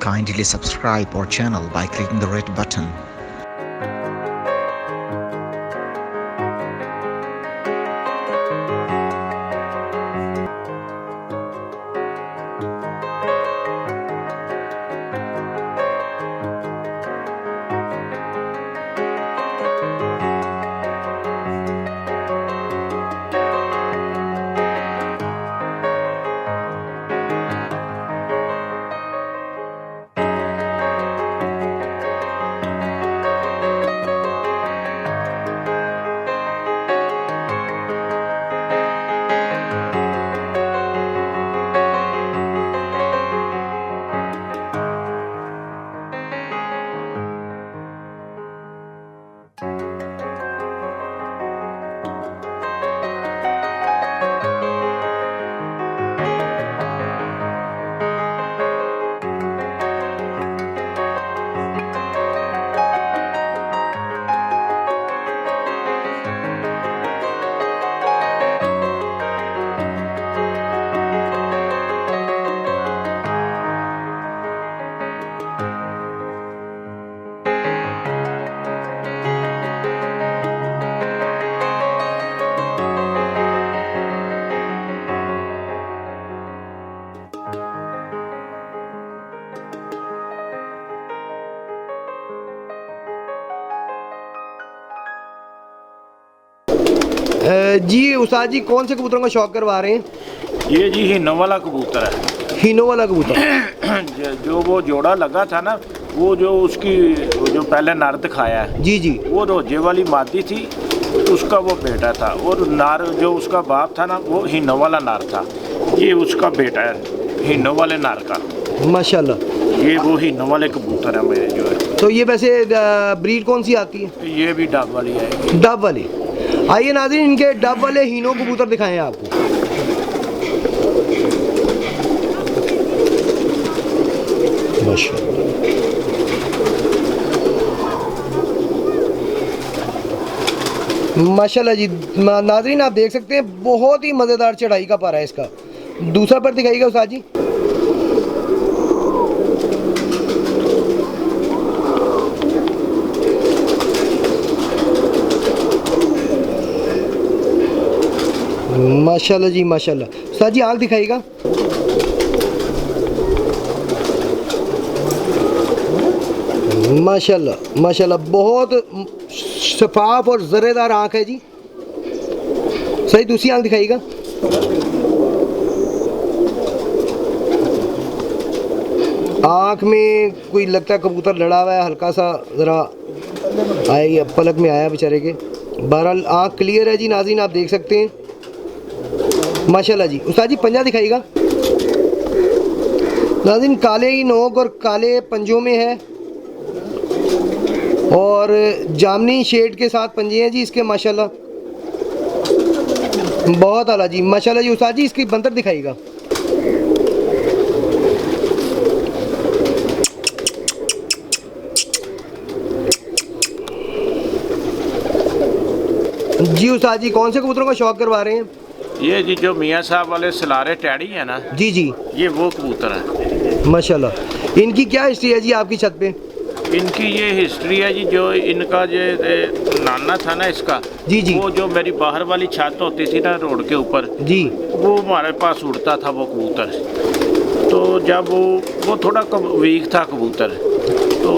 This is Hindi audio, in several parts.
Kindly subscribe our channel by clicking the red button. जी उस्ताद जी, कौन से कबूतरों का शौक करवा रहे हैं? ये जी हिनो वाला कबूतर है। हिनो वाला कबूतर जो वो जोड़ा लगा था ना, वो जो उसकी जो पहले नर दिखाया है, जी जी, वो रोजे वाली मादी थी, उसका वो बेटा था। और नार जो उसका बाप था ना, वो हिनो वाला नार था। ये उसका बेटा है हिनो वाले नार का। माशाल्लाह। ये वो हिनो वाले कबूतर है मेरे जो है। तो ये वैसे ब्रीड कौन सी आती है? ये भी डब वाली है। डब वाली। आइए नाज़रीन, इनके डब वाले हिनो कबूतर दिखाएं आपको। माशाल्लाह, माशाल्लाह जी। नाज़रीन आप देख सकते हैं, बहुत ही मज़ेदार चढ़ाई का पारा है इसका। दूसरा पर दिखाइएगा उस्ताद जी। माशाल्लाह जी माशाल्लाह। उस्ताद जी आँख दिखाइएगा। माशाल्लाह माशाल्लाह, बहुत शफाफ और ज़रेदार आँख है जी। सही, दूसरी आँख दिखाइएगा। आँख में कोई लगता है कबूतर लड़ा हुआ है, हल्का सा ज़रा आया पलक में आया बेचारे के। बहरहाल आँख क्लियर है जी नाज़रीन, आप देख सकते हैं। माशाल्लाह जी। उस्ताद जी पंजा दिखाइएगा। नाज़रीन काले ही नोक और काले पंजों में है और जामनी शेड के साथ पंजे हैं जी इसके। माशाल्लाह, बहुत आला जी। माशाल्लाह जी। उस्ताद जी इसकी बंतर दिखाइएगा। जी उस्ताद जी, कौन से कबूतरों का शौक करवा रहे हैं? ये जी जो मियाँ साहब वाले सलारे टैडी है ना, जी जी, ये वो कबूतर है। माशाल्लाह। इनकी क्या हिस्ट्री है जी आपकी छत पे? इनकी ये हिस्ट्री है जी, जो इनका जो नाना था ना इसका, जी जी, वो जो मेरी बाहर वाली छत होती थी ना रोड के ऊपर, जी, वो हमारे पास उड़ता था वो कबूतर। तो जब वो थोड़ा वीक था कबूतर, तो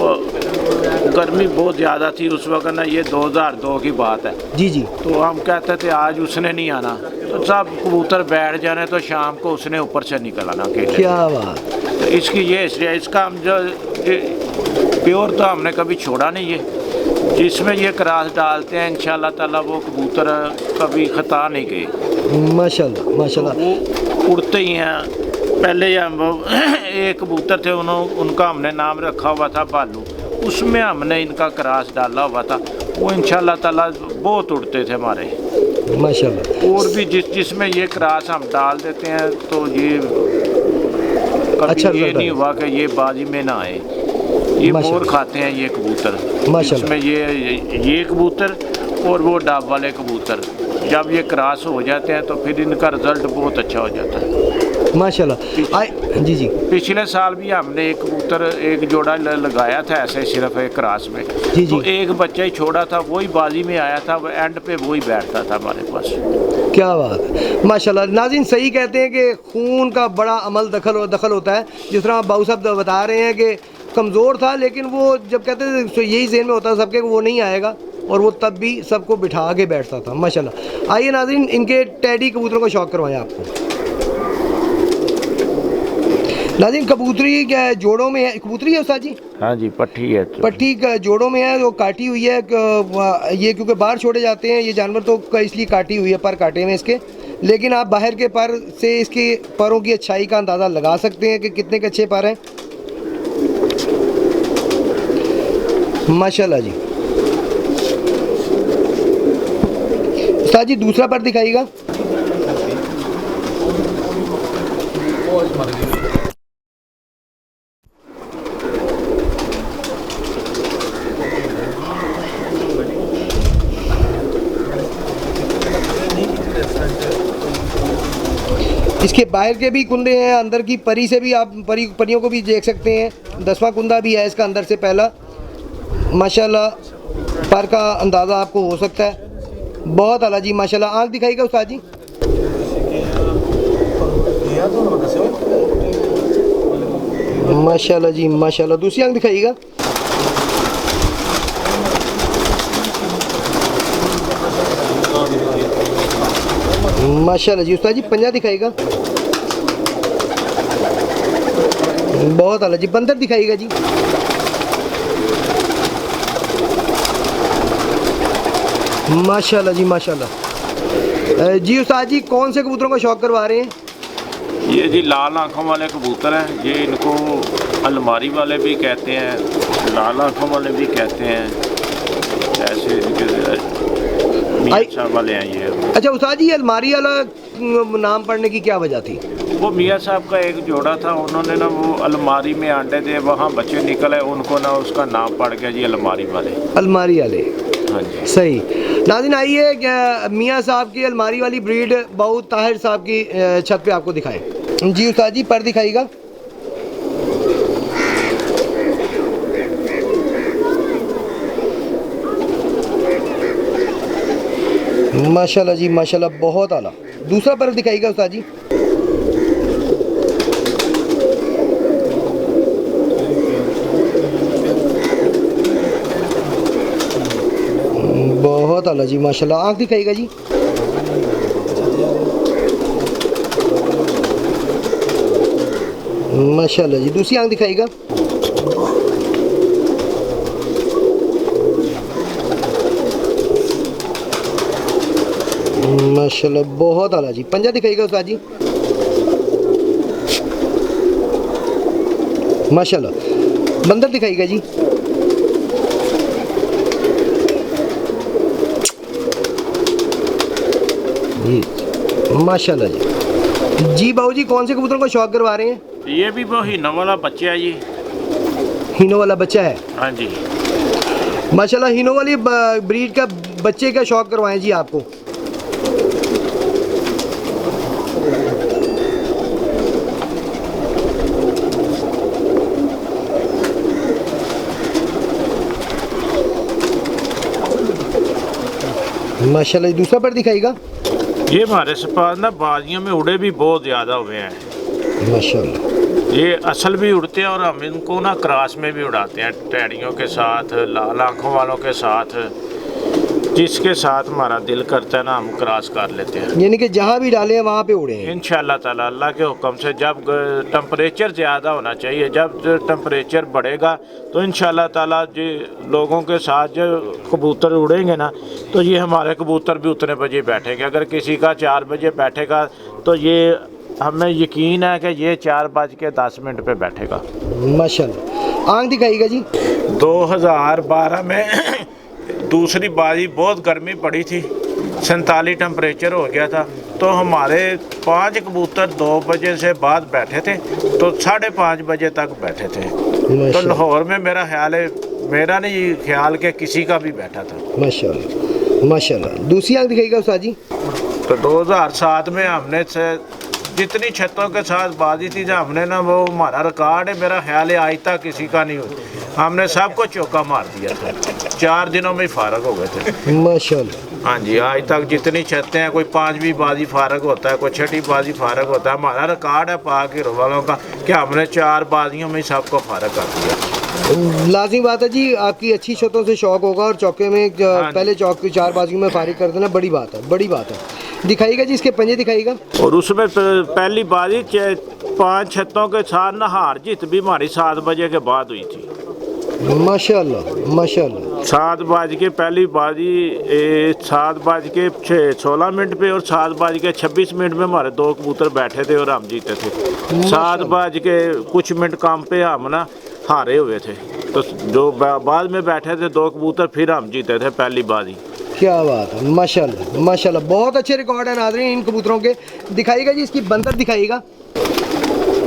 गर्मी बहुत ज़्यादा थी उस वक्त ना, ये 2002 की बात है। जी जी, तो हम कहते थे आज उसने नहीं आना, तो सब कबूतर बैठ जाने, तो शाम को उसने ऊपर से निकल आना अकेले। क्या बात। तो इसकी ये हिस्ट्री है। इसका हम जो प्योर तो हमने कभी छोड़ा नहीं है। जिसमें ये क्रास डालते हैं इंशाल्लाह ताला वो कबूतर कभी खता नहीं गए। माशाल्लाह माशाल्लाह। वो उड़ते ही हैं। पहले हम एक कबूतर थे, उनका हमने नाम रखा हुआ था बालू, उसमें हमने इनका क्रास डाला हुआ था। वो इंशाल्लाह ताला बहुत उड़ते थे हमारे। माशाल्लाह। और भी जिसमें ये क्रास हम डाल देते हैं, तो ये कभी अच्छा ये नहीं हुआ कि ये बाजी में ना आए। ये मोर खाते हैं ये कबूतर, इसमें ये कबूतर और वो डाब वाले कबूतर, जब ये क्रॉस हो जाते हैं तो फिर इनका रिज़ल्ट बहुत अच्छा हो जाता है। माशाल्लाह। जी जी पिछले साल भी हमने एक कबूतर एक जोड़ा लगाया था ऐसे सिर्फ एक क्रास में। जी। तो एक बच्चा ही छोड़ा था, वही बाजी में आया था, वो एंड पे वही बैठता था हमारे पास। क्या बात है, माशाल्लाह। नाज़रीन सही कहते हैं कि खून का बड़ा अमल दखल होता है। जिस तरह बाबू साहब बता रहे हैं कि कमज़ोर था, लेकिन वो जब कहते थे तो यही ज़हन में होता था सबके वो नहीं आएगा, और वो तब भी सबको बिठा के बैठता था माशाल्लाह। आइए नाज़रीन इनके टैडी कबूतरों का शौक़ करवाएं आपको। नाज़रीन कबूतरी क्या है, जोड़ों में है? कबूतरी है उस्ताद जी? हाँ जी, पट्टी है। पट्टी जोड़ों में है, वो काटी हुई है। ये क्योंकि बाहर छोड़े जाते हैं ये जानवर, तो इसलिए काटी हुई है, पर काटे में इसके। लेकिन आप बाहर के पर से इसके परों की अच्छाई का अंदाज़ा लगा सकते हैं कि कितने के अच्छे पर हैं माशाल्लाह जी। उस्ताद जी दूसरा पर दिखाइएगा। इसके बाहर के भी कुंदे हैं, अंदर की परी से भी आप परियों को भी देख सकते हैं। 10वां कुंदा भी है इसका अंदर से पहला माशाल्लाह। पर का अंदाज़ा आपको हो सकता है। बहुत आला जी माशाल्लाह। आँख दिखाइएगा उस्ताद जी। माशाल्लाह जी माशाल्लाह। दूसरी आँख दिखाइएगा। माशाल्लाह जी। उस्ताद जी पंजा दिखाइएगा। बहुत आला जी। बंदर दिखाइएगा जी। माशाल्लाह जी माशाल्लाह। जी उस्ताद जी कौन से कबूतरों का शौक़ करवा रहे हैं? ये जी लाल आँखों वाले कबूतर हैं। ये इनको अलमारी वाले भी कहते हैं, लाल आँखों वाले भी कहते हैं, ऐसे मियां साहब वाले हैं ये। अच्छा उस्ताद जी, अलमारी वाला नाम पड़ने की क्या वजह थी? वो मियां साहब का एक जोड़ा था, उन्होंने ना वो अलमारी में अंडे दे, वहाँ बच्चे निकले, उनको ना उसका नाम पड़ गया जी अलमारी वाले। अलमारी वाले, हाँ जी सही। नाज़रीन आइए मियां साहब की अलमारी वाली ब्रीड बाऊ ताहिर साहब की छत पे आपको दिखाएं। जी उस्ताद जी पर दिखाइएगा। माशाल्लाह जी माशाल्लाह। बहुत आला। दूसरा पर दिखाइएगा उस्ताद जी। बहुत आला जी माशाल्लाह। आँख दिखाइएगा जी। माशाल्लाह जी। दूसरी आँख दिखाइएगा। माशाल्लाह बहुत आला जी। पंजा दिखाइएगा उस्ताद जी। माशाल्लाह। बंदर दिखाइएगा जी। माशाल्लाह जी। जी बाबू जी कौन से कबूतरों का शौक़ करवा रहे हैं? ये भी वो हीनो वाला बच्चा है जी। हीनो वाला बच्चा है? हाँ जी माशाल्लाह। हीनो वाली ब्रीड का बच्चे का शौक़ करवाएं जी आपको। माशाल्लाह। दूसरा पर दिखाइएगा। ये हमारे पास ना बाजियों में उड़े भी बहुत ज़्यादा हुए हैं माशाल्लाह। ये असल भी उड़ते हैं और हम इनको ना क्रॉस में भी उड़ाते हैं, टैडियों के साथ, लाल आँखों वालों के साथ, जिसके साथ हमारा दिल करता है ना हम क्रॉस कर लेते हैं। यानी कि जहाँ भी डाले हैं वहाँ पे उड़े हैं इंशाअल्लाह ताला अल्लाह के हुक्म से। जब टेम्परेचर ज़्यादा होना चाहिए, जब टेम्परेचर बढ़ेगा तो इंशाअल्लाह ताला जी लोगों के साथ जो कबूतर उड़ेंगे ना, तो ये हमारे कबूतर भी उतने बजे बैठेंगे। अगर किसी का 4 बजे बैठेगा तो ये हमें यकीन है कि ये 4:10 पे बैठेगा माशाल्लाह। आँख दिखाइएगा जी। 2012 में दूसरी बारी बहुत गर्मी पड़ी थी, 47 टेम्परेचर हो गया था, तो हमारे 5 कबूतर 2 बजे से बाद बैठे थे, तो 5:30 बजे तक बैठे थे। तो लाहौर में मेरा ख्याल है, मेरा नहीं ख्याल के किसी का भी बैठा था माशाल्लाह माशाल्लाह। दूसरी आँख दिखाइएगा उस्ताद जी। तो 2007 में हमने से जितनी छतों के साथ बाजी थी जब हमने ना, वो हमारा रिकॉर्ड है, मेरा ख्याल है आज तक किसी का नहीं हुई। हमने सबको चौका मार दिया था, 4 दिनों में ही फारग हो गए थे माशाल्लाह। हाँ जी। आज तक जितनी छतें हैं, कोई 5वीं बाजी फारग होता है, कोई 6ठी बाजी फारग होता है। हमारा रिकॉर्ड है पाक हीरो वालों का कि हमने 4 बाजियों में ही सबको फारग कर दिया। लाजिम बात है जी, आपकी अच्छी छतों से शौक होगा और चौके में पहले चौक की 4 बाजियों में फारिग कर देना बड़ी बात है, बड़ी बात है। दिखाइएगा जी इसके पंजे दिखाइएगा। और उसमें पहली बाजी 5 छतों के साथ ना हार जीत भी हमारी 7 बजे के बाद हुई थी। माशाल्लाह माशाल्लाह। 7 बज के पहली बाजी 7 बज के 16 मिनट पे और 7 बज के 26 मिनट में हमारे 2 कबूतर बैठे थे और हम जीते थे। 7 बज के कुछ मिनट काम पे हम ना हारे हुए थे, तो जो बाद में बैठे थे 2 कबूतर, फिर हम जीते थे पहली बाजी। क्या बात है, माशाल्लाह माशाल्लाह। बहुत अच्छे रिकॉर्ड है नाज़रीन इन कबूतरों के। दिखाइएगा जी इसकी बंदर दिखाइएगा।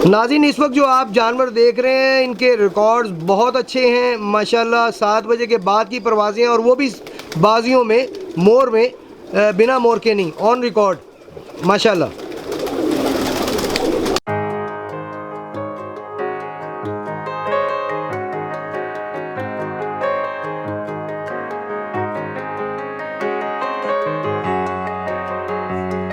नाज़रीन इस वक्त जो आप जानवर देख रहे हैं, इनके रिकॉर्ड्स बहुत अच्छे हैं माशाल्लाह। 7 बजे के बाद की परवाज़ें और वो भी बाजियों में, मोर में, बिना मोर के नहीं, ऑन रिकॉर्ड माशाल्लाह।